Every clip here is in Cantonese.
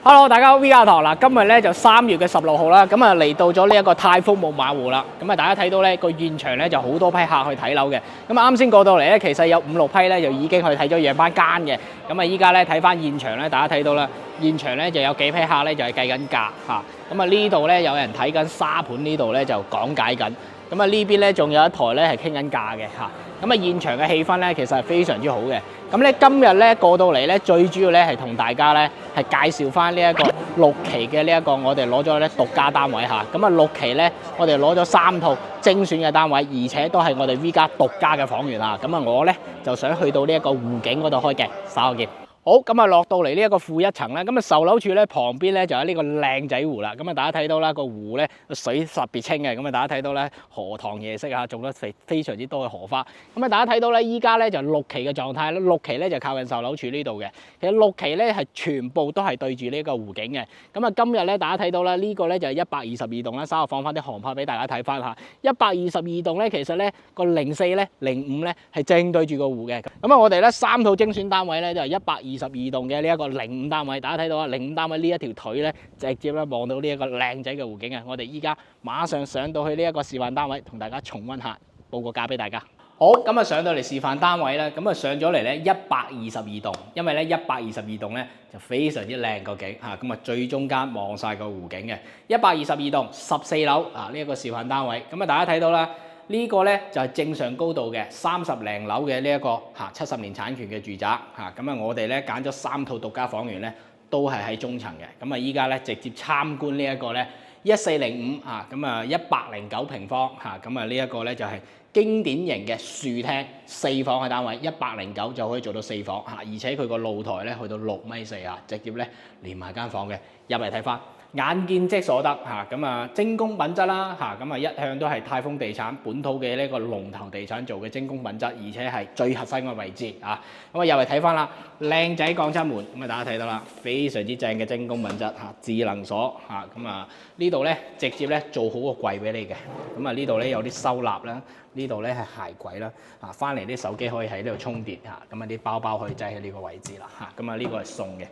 Hello， 大家好 ，V 教堂啦，今日咧就3月嘅16號啦，咁啊嚟到咗呢一個太福木馬湖啦，咁啊大家睇到咧個現場咧就好多批客去睇樓嘅，咁啊啱先過到嚟咧，其實有5-6批咧就已經去睇咗樣班間嘅，咁啊依家咧睇翻現場咧，大家睇到啦，現場咧就有幾批客咧就係計緊價嚇，咁啊呢度咧有人睇緊沙盤呢度咧就講解緊，咁啊呢邊咧仲有一台咧係傾緊價嘅嚇。咁啊現場嘅氣氛咧其實係非常之好嘅。咁咧今日咧過到嚟咧，最主要咧係同大家咧係介紹翻呢一個6期嘅呢一個我哋攞咗咧獨家單位嚇。咁啊6期咧我哋攞咗3套精選嘅單位，而且都係我哋 V 家獨家嘅房源啊。咁啊我咧就想去到呢一個湖景嗰度開鏡，稍後見。好，咁啊落到嚟呢一個負1層咧，咁啊售樓處咧旁邊咧就有呢個靚仔湖啦。咁啊大家睇到啦，個湖咧水特別清嘅，咁啊大家睇到咧荷塘夜色啊，種得非常之多嘅荷花。咁啊大家睇到咧，依家咧就6期嘅狀態啦，6期咧就靠近售樓處呢度嘅。其實6期咧係全部都係對住呢個湖景嘅。咁啊今日咧大家睇到啦，呢個咧就係122棟啦，稍後放翻啲航拍俾大家睇翻嚇。122棟咧其實咧個04咧05咧係正對住個湖嘅。咁啊我哋咧3套精選單位咧就係122棟嘅呢一個05單位，大家睇到啊05單位呢一條腿咧直接咧望到呢一個靚仔嘅湖景啊！我哋依家馬上上到去呢一個示範單位，同大家重溫下，報個價俾大家。好，咁啊上到嚟示範單位咧，咁啊上咗嚟咧122棟，因為咧122棟咧就非常之靚個景嚇，咁啊最中間望晒個湖景嘅122棟14樓啊呢一個示範單位，咁啊大家睇到啦。呢個咧就係正常高度嘅30零樓嘅呢一個70年產權嘅住宅嚇，咁啊我哋咧揀咗3套獨家房源咧，都係喺中層嘅，咁啊依家咧直接參觀呢一個咧1405嚇，咁啊109平方嚇，咁啊呢一個咧就係經典型嘅樹廳4房嘅單位，109就可以做到4房嚇，而且佢個露台咧去到6.4米啊，直接咧連埋間房嘅，入嚟睇翻。眼見即所得嚇，咁啊精工品質啦嚇，咁啊一向都係泰豐地產本土嘅呢個龍頭地產做嘅精工品質，而且係最核心嘅位置啊！咁啊又嚟睇翻啦，靚仔鋼漆門，咁啊大家睇到啦，非常之正嘅精工品質嚇，智能鎖嚇，咁啊呢度咧直接咧做好個櫃俾你嘅，咁啊呢度咧有啲收納啦，呢度咧係鞋櫃啦，啊翻嚟啲手機可以喺呢度充電嚇，咁啊啲包包可以擠喺呢個位置啦嚇，咁啊呢個係送嘅。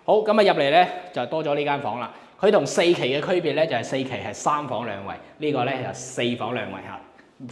好，咁啊入嚟咧就多咗呢間房啦。佢同4期嘅區別咧就係4期係3房2衛，呢個咧就4房2衛嚇。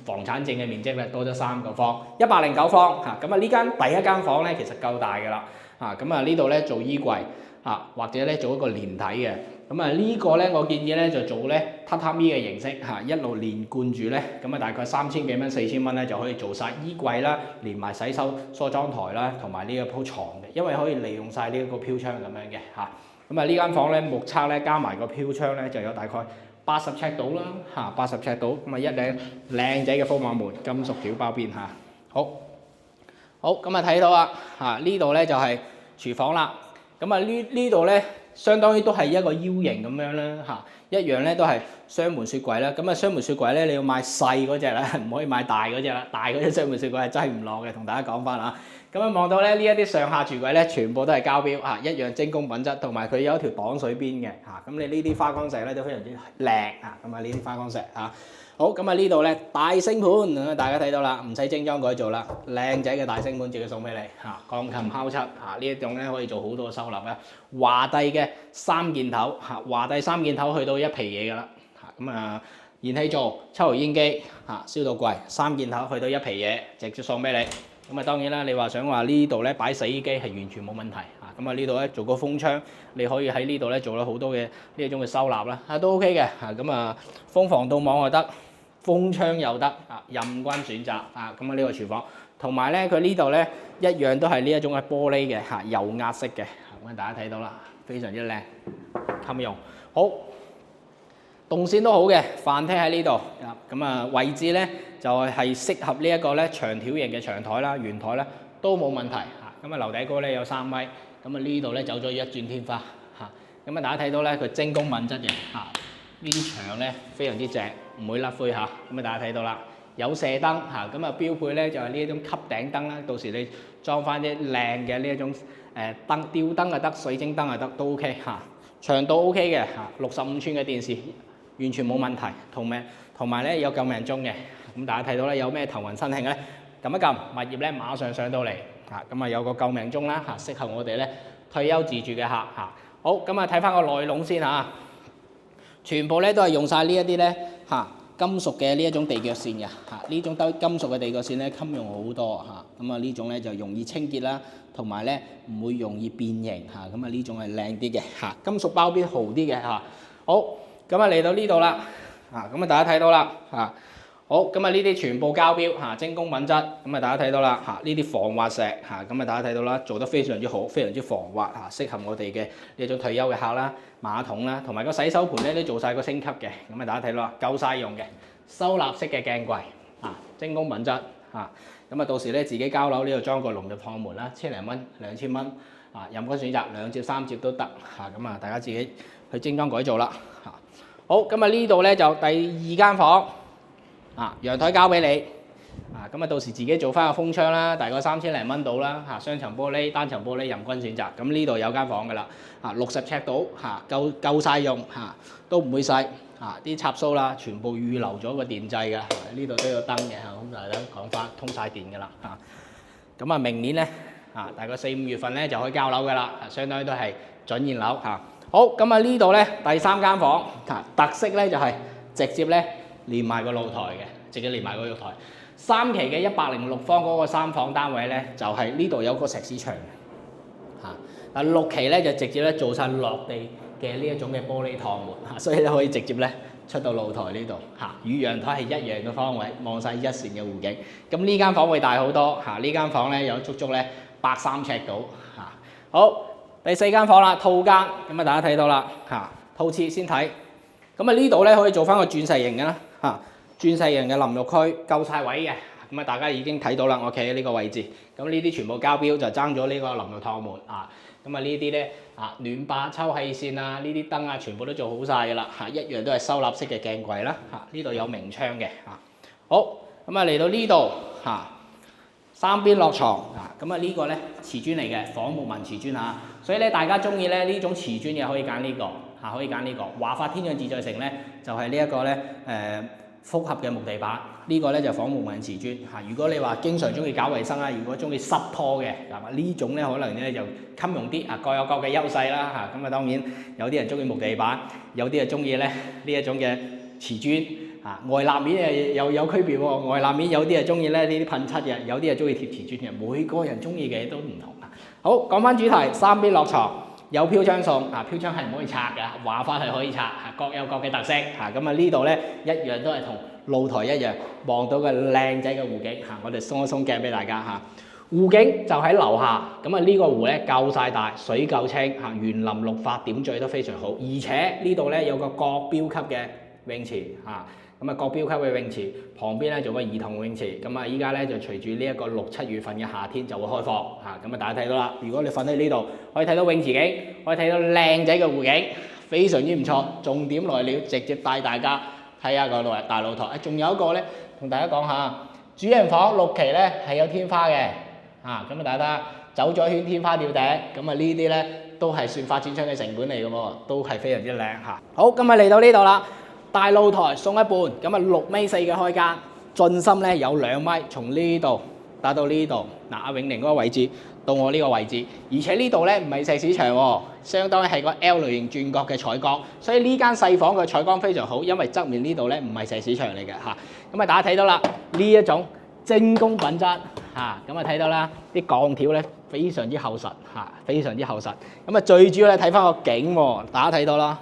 房產證嘅面積咧多咗3個方，109方嚇。咁啊呢間第一間房咧其實夠大㗎啦嚇。咁啊呢度咧做衣櫃嚇，或者咧做一個連體嘅。咁啊呢個咧我建議咧就做咧榻榻米嘅形式嚇，一路連貫住咧，咁啊大概3000幾蚊4000蚊咧就可以做晒衣櫃啦，連埋洗手梳妝台啦，同埋呢一鋪床嘅，因為可以利用晒呢一個飄窗咁樣嘅嚇。咁啊呢間房咧目測咧加埋個飄窗咧就有大概80尺度啦嚇，80尺度，咁啊一頂靚仔嘅風馬門，金屬條包邊嚇。好，咁啊睇到啊嚇呢度咧就係廚房啦。咁啊呢度咧相當於都係一個 U 型咁樣啦嚇，一樣咧都係雙門雪櫃啦。咁啊雙門雪櫃咧你要買細嗰隻啦，唔可以買大嗰隻啦。大嗰隻雙門雪櫃係擠唔落嘅，同大家講翻啊。咁啊望到咧呢一啲上下櫥櫃咧，全部都係膠標嚇，一樣精工品質，同埋佢有一條擋水邊嘅嚇。咁你呢啲花崗石咧都非常之靚啊！咁啊呢啲花崗石嚇。好，咁啊呢度咧大星盤，大家睇到啦，唔使精裝改造啦，靚仔嘅大星盤直接送俾你嚇，鋼琴敲漆嚇，呢一種咧可以做好多收納啦。華帝嘅3件頭嚇，華帝3件頭去到一皮嘢㗎啦嚇。咁啊燃氣灶、抽油煙機嚇、消毒櫃3件頭去到一皮嘢，直接送俾你。咁啊當然啦，你話想話呢度咧擺洗衣機係完全冇問題嚇。咁啊呢度咧做個風窗，你可以喺呢度咧做咗好多嘅呢一種嘅收納啦，都 OK 嘅嚇。咁啊風防盜網又得。風窗又得啊，任君選擇啊！咁啊呢個廚房，同埋咧佢呢度咧一樣都係呢一種嘅玻璃嘅嚇，油壓式嘅，咁啊大家睇到啦，非常之靚，襟用。好，動線都好嘅，飯廳喺呢度，咁啊位置咧就係適合呢一個咧長條型嘅長台啦、圓台啦，都冇問題嚇。咁啊樓底高咧有3米，咁啊呢度咧走咗一轉天花嚇，咁啊大家睇到咧佢精工品質嘅嚇。呢啲牆咧非常之正，唔會甩灰嚇。咁啊大家睇到啦，有射燈嚇，咁啊標配咧就係呢一種吸頂燈啦。到時你裝翻啲靚嘅呢一種燈，吊燈又得，水晶燈又得，都 OK 嚇。長度 OK 嘅嚇，65寸嘅電視完全冇問題。同埋咧有救命鐘嘅。咁大家睇到咧有咩頭暈身㷫咧，撳一撳物業咧馬上上到嚟嚇。咁啊有個救命鐘啦嚇，適合我哋咧退休自住嘅客嚇。好，咁啊睇翻個內籠先嚇，全部咧都係用晒呢一啲咧嚇金屬嘅呢一種地腳線嘅嚇，呢種金屬嘅地腳線咧襟用好多嚇，咁啊呢種咧就容易清潔啦，同埋咧唔會容易變形嚇，咁啊呢種係靚啲嘅嚇，金屬包邊豪啲嘅嚇。好，咁啊嚟到呢度啦嚇，咁啊大家睇到啦嚇。好，咁啊呢啲全部交標嚇，精工品質，咁啊大家睇到啦嚇，呢啲防滑石嚇，咁啊大家睇到啦，做得非常之好，非常之防滑嚇，適合我哋嘅呢種退休嘅客啦，馬桶啦，同埋個洗手盤咧都做晒個升級嘅，咁啊大家睇到啦，夠晒用嘅，收納式嘅鏡櫃嚇，精工品質嚇，咁啊到時咧自己交樓呢度裝個龍入趟門啦，千零蚊、2000蚊啊，任君選擇2摺3摺都得嚇，咁啊大家自己去精裝改造啦嚇。好，咁啊呢度咧就第2間房。陽台交俾你，咁啊到時自己做翻個風窗啦，大概3000零蚊到啦，雙層玻璃、單層玻璃任君選擇。咁呢度有間房噶啦，60尺到夠晒用都唔會細啲插蘇啦，全部預留咗個電掣嘅，呢度都有燈嘅咁大家講翻通晒電噶啦咁啊明年咧大概4、5月份咧就可以交樓噶啦，相當於都係準現樓好，咁啊呢度咧第3間房特色咧就係直接咧。連埋個露台嘅，直接連埋個露台。3期嘅106方嗰個3房單位咧，就係呢度有個石屎牆嘅6期咧就直接咧做晒落地嘅呢一種嘅玻璃趟門所以咧可以直接咧出到露台呢度與陽台係一樣嘅方位，望晒一線嘅湖景。咁呢間房會大好多呢間房咧有足足咧130尺到好，第4間房啦，套間咁啊大家睇到啦套廁先睇。咁啊呢度咧可以做翻個鑽石型嘅啦鑽石型嘅淋浴區夠晒位嘅，咁啊大家已經睇到啦，我企喺呢個位置。咁呢啲全部交標就爭咗呢個淋浴趟門咁啊呢啲咧暖把抽氣扇啊，呢啲燈啊全部都做好晒嘅啦一樣都係收納式嘅鏡櫃啦呢度有明窗嘅好，咁啊嚟到呢度3邊落床咁啊呢個咧瓷磚嚟嘅，仿木紋瓷磚所以咧大家中意咧呢種瓷磚嘅可以揀呢個。可以揀呢個華發天象自在城咧，就係呢一個咧複合嘅木地板，呢個咧就仿木紋瓷磚如果你話經常中意搞衞生如果中意濕拖嘅，呢種咧可能咧就襟用啲各有各嘅優勢啦咁啊當然有啲人中意木地板，有啲人中意咧呢一種嘅瓷磚外立面又有區別喎，外立面有啲係中意咧呢啲噴漆嘅，有啲係中意貼瓷磚嘅，每個人中意嘅都唔同好，講翻主題，3邊落床。有飄窗送飄窗係唔可以拆嘅，華發係可以拆各有各嘅特色咁啊呢度咧一樣都係同露台一樣，望到個靚仔嘅湖景我哋鬆一鬆鏡俾大家湖景就喺樓下，咁啊呢個湖咧夠晒大，水夠清園林綠化點綴得非常好，而且呢度咧有個國標級嘅泳池咁啊國標級嘅泳池旁邊咧做個兒童泳池，咁啊依家咧就隨住呢一個6、7月份嘅夏天就會開放咁啊大家睇到啦，如果你瞓喺呢度，可以睇到泳池景，可以睇到靚仔嘅湖景，非常之唔錯。重點來了，直接帶大家睇下個大露台。仲有一個咧，同大家講下，主人房6期咧係有天花嘅咁啊大家走咗圈天花吊頂，咁啊呢啲咧都係算發展商嘅成本嚟嘅喎，都係非常之靚好，咁啊嚟到呢度啦。大露台送一半，咁啊6.4米嘅開間，進深咧有2米，從呢度打到呢度。阿永寧嗰個位置到我呢個位置，而且呢度咧唔係石屎牆喎，相當係個 L 類型轉角嘅採光，所以呢間細房嘅採光非常好，因為側面呢度咧唔係石屎牆嚟嘅咁啊大家睇到啦，呢一種精工品質咁啊睇到啦，啲鋼條咧非常之厚實非常之厚實。咁啊最主要咧睇翻個景喎，大家睇到啦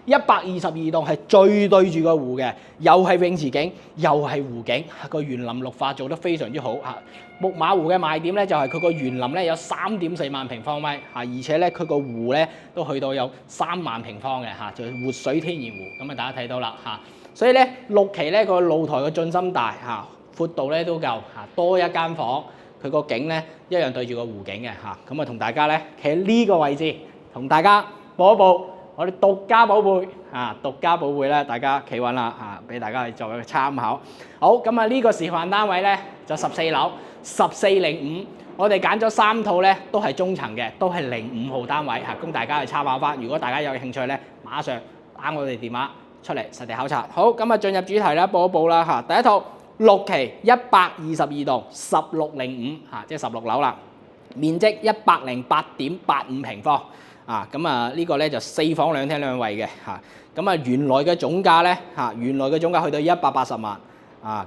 122棟係最對住個湖嘅，又係泳池景，又係湖景，個園林綠化做得非常之好木馬湖嘅賣點咧就係佢個園林咧有3.4萬平方米而且咧佢個湖咧都去到有3萬平方嘅就係活水天然湖。咁啊大家睇到啦所以咧6期咧個露台個進深大闊度咧都夠多一間房，佢個景咧一樣對住個湖景嘅咁啊同大家咧企喺呢個位置，同大家報一報。我哋獨家寶貝獨家寶貝咧，大家企穩啦俾大家去作為一個參考。好，咁啊呢個示範單位咧就14樓1405，我哋揀咗3套咧都係中層嘅，都係05號單位供大家去參考翻。如果大家有興趣咧，馬上打我哋電話出嚟實地考察。好，咁啊進入主題啦，報一報啦第一套6期122棟1605即係16樓啦，面積108.85平方。咁啊呢個咧就4房2廳2衛嘅嚇。咁啊原來嘅總價咧原來嘅總價去到180萬。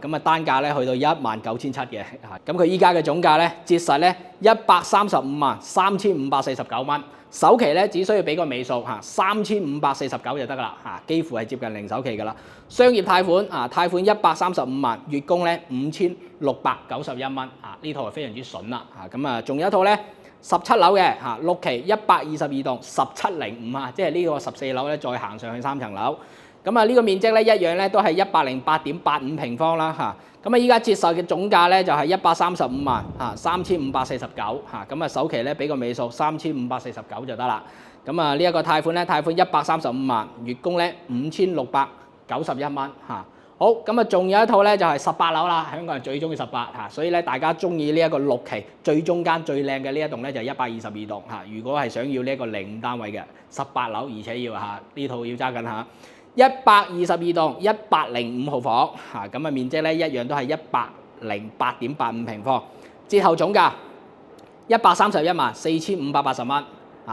咁啊單價咧去到19700嘅嚇，咁佢依家嘅總價咧折實咧1353549蚊，首期咧只需要俾個尾數3549就得㗎啦嚇，幾乎係接近零首期㗎啦。商業貸款貸款135萬，月供咧5691蚊呢套係非常之筍啦嚇。咁啊仲有一套咧17樓嘅6期122棟1705即係呢個14樓咧再行上去3層樓。咁啊呢個面積咧一樣咧都係108.85平方啦嚇。咁啊依家接受嘅總價咧就係135萬3549咁啊首期咧俾個尾數3549就得啦。咁啊呢一個貸款135萬，月供咧5691蚊嚇。好，咁啊仲有一套咧就係18樓啦，香港人最中意18所以咧大家中意呢一個6期最中間最靚嘅呢一棟咧就122棟如果係想要呢一個05單位嘅18樓，而且要呢套要揸緊122棟105號房咁啊面積咧一樣都係108.85平方，折後總價131萬4580蚊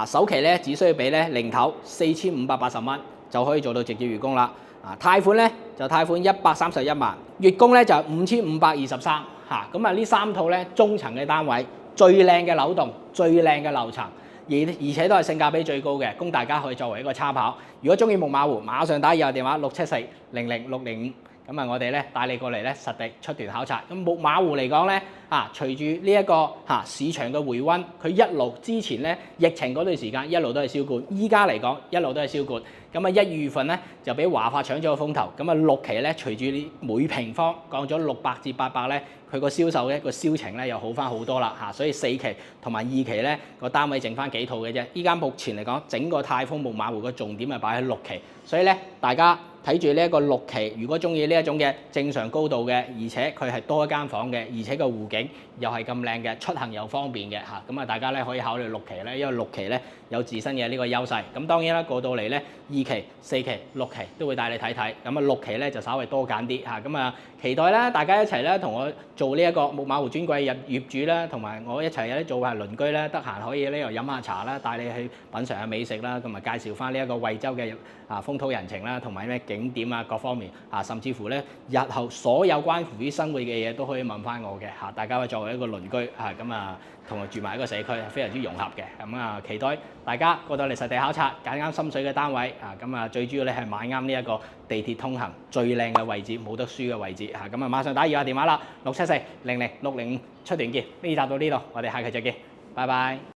首期咧只需要俾咧零頭4580蚊就可以做到直接月供啦。貸款咧就貸款131萬，月供咧就5523咁啊呢3套咧中層嘅單位，最靚嘅樓棟，最靚嘅樓層。而且都係性價比最高嘅，供大家可以作為一個參考。如果中意木馬湖，馬上打以下電話674000605，咁啊我哋咧帶你過嚟咧實地出團考察。咁木馬湖嚟講咧隨住呢一個市場嘅回溫，佢一路之前咧疫情嗰段時間一路都係銷冠，依家嚟講一路都係銷冠。咁啊1月份咧就俾華發搶咗個風頭，咁啊6期咧隨住每平方降咗600至800咧，佢個銷售咧個銷情咧又好翻好多啦所以4期同埋2期咧個單位剩翻幾套嘅啫。依家目前嚟講，整個泰豐木馬湖個重點係擺喺6期，所以咧大家睇住呢一個6期，如果中意呢一種嘅正常高度嘅，而且佢係多一間房嘅，而且個湖景又係咁靚嘅，出行又方便嘅咁啊大家咧可以考慮6期咧，因為6期咧有自身嘅呢個優勢。咁當然啦，過到嚟咧2期、4期、6期都會帶你睇睇。咁啊6期咧就稍微多揀啲咁啊期待啦，大家一齊咧同我做呢一個木馬湖尊貴業主啦，同埋我一齊咧做下鄰居啦，得閒可以呢度飲下茶啦，帶你去品嚐下美食啦，同埋介紹翻呢一個惠州嘅風土人情啦，同埋咩景點各方面甚至乎咧日後所有關乎於生活嘅嘢都可以問翻我嘅大家作為一個鄰居咁啊同我住埋一個社區，非常之融合嘅。咁啊期待大家過到嚟實地考察，揀啱心水嘅單位咁啊最主要咧係買啱呢一個地鐵通行最靚嘅位置，冇得輸嘅位置咁啊馬上打以下電話啦，674000605出團見。呢集到呢度，我哋下期再見，拜拜。